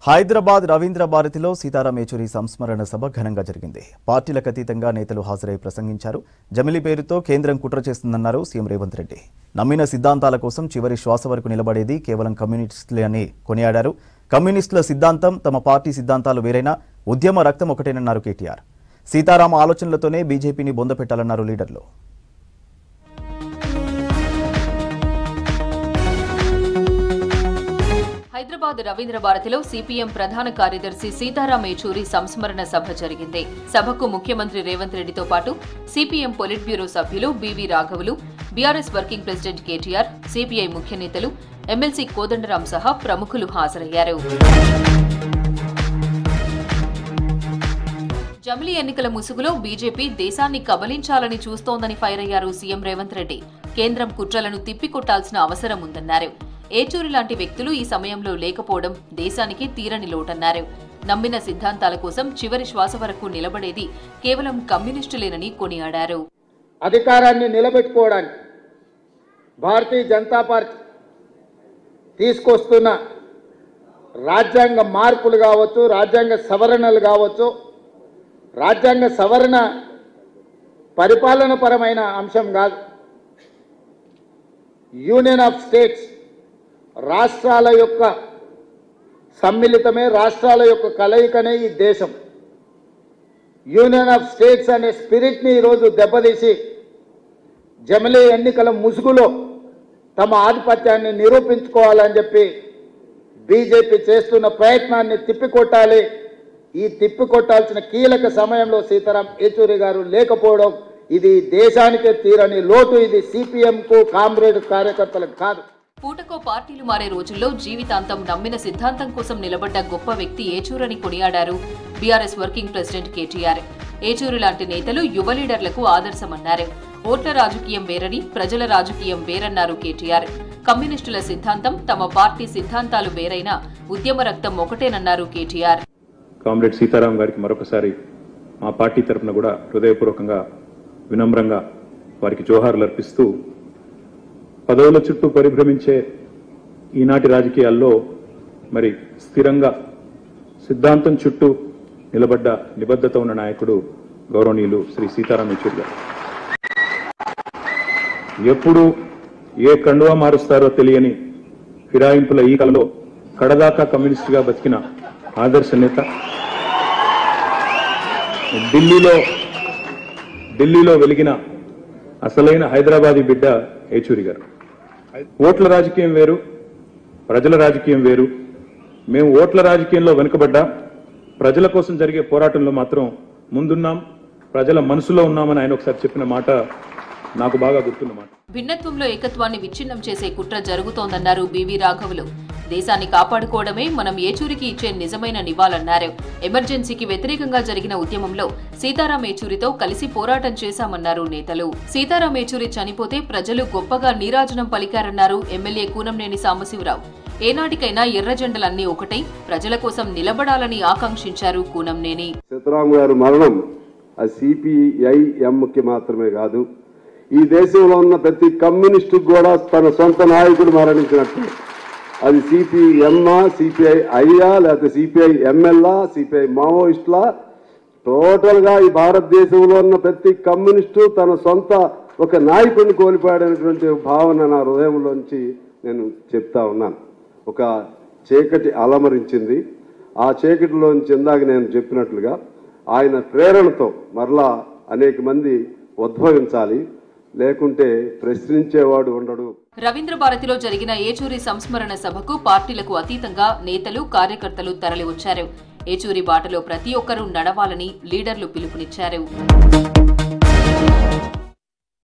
హైదరాబాద్ రవీంద్ర భారతిలో సీతారాం ఏచూరి సంస్మరణ సభ ఘనంగా జరిగింది. పార్టీలకు అతీతంగా నేతలు హాజరై ప్రసంగించారు. జమిలీ పేరుతో కేంద్రం కుట్ర చేస్తుందన్నారు సీఎం రేవంత్ రెడ్డి. నమ్మిన సిద్ధాంతాల కోసం చివరి శ్వాస వరకు నిలబడేది కేవలం కమ్యూనిస్టులే అని కొనియాడారు. కమ్యూనిస్టుల సిద్ధాంతం తమ పార్టీ సిద్ధాంతాలు వేరైనా ఉద్యమ రక్తం ఒకటేనన్నారు కేటీఆర్. సీతారాం ఆలోచనలతోనే బీజేపీని బొందపెట్టాలన్నారు లీడర్లు. హైదరాబాద్ రవీంద్ర భారతిలో సిపిఎం ప్రధాన కార్యదర్శి సీతారాం ఏచూరి సంస్మరణ సభ జరిగింది. సభకు ముఖ్యమంత్రి రేవంత్ రెడ్డితో పాటు సిపిఎం పొలిట్ బ్యూరో సభ్యులు బివి రాఘవులు, BRS working president KTR, CPI ముఖ్య నేతలు, ఎమ్మెల్సీ కోదండరాం సహా ప్రముఖులు హాజరయ్యారు. జమిలీ ఎన్నికల ముసుగులో బీజేపీ దేశాన్ని కబలించాలని చూస్తోందని ఫైర్ అయ్యారు సీఎం రేవంత్ రెడ్డి. కేంద్రం కుట్రలను తిప్పికొట్టాల్సిన అవసరం ఉందన్నారు. ఏచూరి లాంటి వ్యక్తులు ఈ సమయంలో లేకపోవడం దేశానికి తీరని లోటన్నారు. నమ్మిన సిద్ధాంతాల కోసం చివరి శ్వాస వరకు నిలబడేది కేవలం కమ్యూనిస్టులేనని కొనియాడారు. అధికారాన్ని నిలబెట్టుకోవడానికి భారతీయ జనతా పార్టీ తీసుకొస్తున్న రాజ్యాంగ మార్పులు కావచ్చు, రాజ్యాంగ సవరణలు కావచ్చు, రాజ్యాంగ సవరణ పరిపాలనపరమైన అంశం కాదు. యూనియన్ ఆఫ్ స్టేట్స్, రాష్ట్రాల యొక్క సమ్మిళితమే, రాష్ట్రాల యొక్క కలయికనే ఈ దేశం. యూనియన్ ఆఫ్ స్టేట్స్ అనే స్పిరిట్ని ఈరోజు దెబ్బతీసి జమిలీ ఎన్నికల ముసుగులో తమ ఆధిపత్యాన్ని నిరూపించుకోవాలని చెప్పి బీజేపీ చేస్తున్న ప్రయత్నాన్ని తిప్పికొట్టాలి. ఈ తిప్పికొట్టాల్సిన కీలక సమయంలో సీతారాం ఏచూరి గారు లేకపోవడం ఇది దేశానికే తీరని లోటు. ఇది సిపిఎంకు, కామ్రేడ్ కార్యకర్తలకు కాదు. పూటకో పార్టీలు మారే రోజుల్లో జీవితాంతం నమ్మిన సిద్ధాంతం కోసం నిలబడ్డ గొప్ప వ్యక్తి ఏచూరని కొనియాడారు BRS working president KTR. Yechuru లాంటి నేతలు యువ లీడర్లకు ఆదర్శమన్నారు. ఓట్ల రాజకీయం వేరని, ప్రజల రాజకీయం వేరన్నారు కేటీఆర్. కమ్యూనిస్టుల సిద్ధాంతం తమ పార్టీ సిద్ధాంతాలు వేరైనా ఉద్యమ రక్తం ఒకటేనన్నారు కేటీఆర్. కామ్రేడ్ సీతారాం గారికి మరొకసారి మా పార్టీ తరఫున కూడా హృదయపూర్వకంగా, వినమ్రంగా వారికి జోహార్లు అర్పిస్తూ, పదవుల చుట్టూ పరిభ్రమించే ఈనాటి రాజకీయాల్లో మరి స్థిరంగా సిద్ధాంతం చుట్టూ నిలబడ్డ నిబద్ధత ఉన్న నాయకుడు గౌరవనీయులు శ్రీ సీతారాం ఏచూరి గారు. ఎప్పుడు ఏ కండువా మారుస్తారో తెలియని ఫిరాయింపుల ఈ కలలో కడదాకా కమ్యూనిస్టుగా బతికిన ఆదర్శ నేత. ఢిల్లీలో వెలిగిన అసలైన హైదరాబాదీ బిడ్డ ఏచూరి గారు. ఓట్ల రాజకీయం వేరు, ప్రజల రాజకీయం వేరు. మేము ఓట్ల రాజకీయంలో వెనుకబడ్డా ప్రజల కోసం జరిగే పోరాటంలో మాత్రం ముందున్నాం, ప్రజల మనసులో ఉన్నామని ఆయన ఒకసారి చెప్పిన మాట నాకు బాగా గుర్తున్నమాట. భిన్నత్వంలో ఏకత్వాన్ని విచ్ఛిన్నం చేసే కుట్ర జరుగుతోందన్నారు బివి రాఘవులు. దేశాన్ని కాపాడుకోవడమే మనం ఏచూరికి ఇచ్చే నిజమైన నివాళన్నారు. ఎమర్జెన్సీకి వ్యతిరేకంగా జరిగిన ఉద్యమంలో సీతారాం ఏచూరితో కలిసి పోరాటం చేశామన్నారు నేతలు. సీతారాం ఏచూరి చనిపోతే ప్రజలు గొప్పగా నీరాజనం పలికారన్నారు ఎమ్మెల్యే కూనంనేని సాంబశివరావు. ఏనాటికైనా ఎర్ర జెండలన్నీ ఒకటై ప్రజల కోసం నిలబడాలని ఆకాంక్షించారు కూనంనేని. సీతారాం గారి మరణం ఆ సిపిఐఎంకి మాత్రమే కాదు, ఈ దేశంలో ఉన్న ప్రతి కమ్యూనిస్టు కూడా తన సొంత నాయకుడు మరణించినట్టు. అది సిపిఎంఆ, సిపిఐ ఐయా, లేకపోతే సిపిఐ ఎంఎల్ఆ, సిపిఐ మావోయిస్టులా, టోటల్గా ఈ భారతదేశంలో ఉన్న ప్రతి కమ్యూనిస్టు తన సొంత ఒక నాయకుడిని కోల్పోయాడనేటువంటి భావన నా హృదయంలోంచి నేను చెప్తా ఉన్నాను. ఒక చీకటి అలమరించింది. ఆ చీకటిలోంచి ఇందాక నేను చెప్పినట్లుగా ఆయన ప్రేరణతో మరలా అనేక మంది ఉద్భవించాలి, లేకుంటే ప్రశ్నించేవాడు ఉండడు. రవీంద్ర భారతిలో జరిగిన ఏచూరి సంస్మరణ సభకు పార్టీలకు అతీతంగా నేతలు, కార్యకర్తలు తరలివచ్చారు. ఏచూరి బాటలో ప్రతి ఒక్కరూ నడవాలని లీడర్లు పిలుపునిచ్చారు.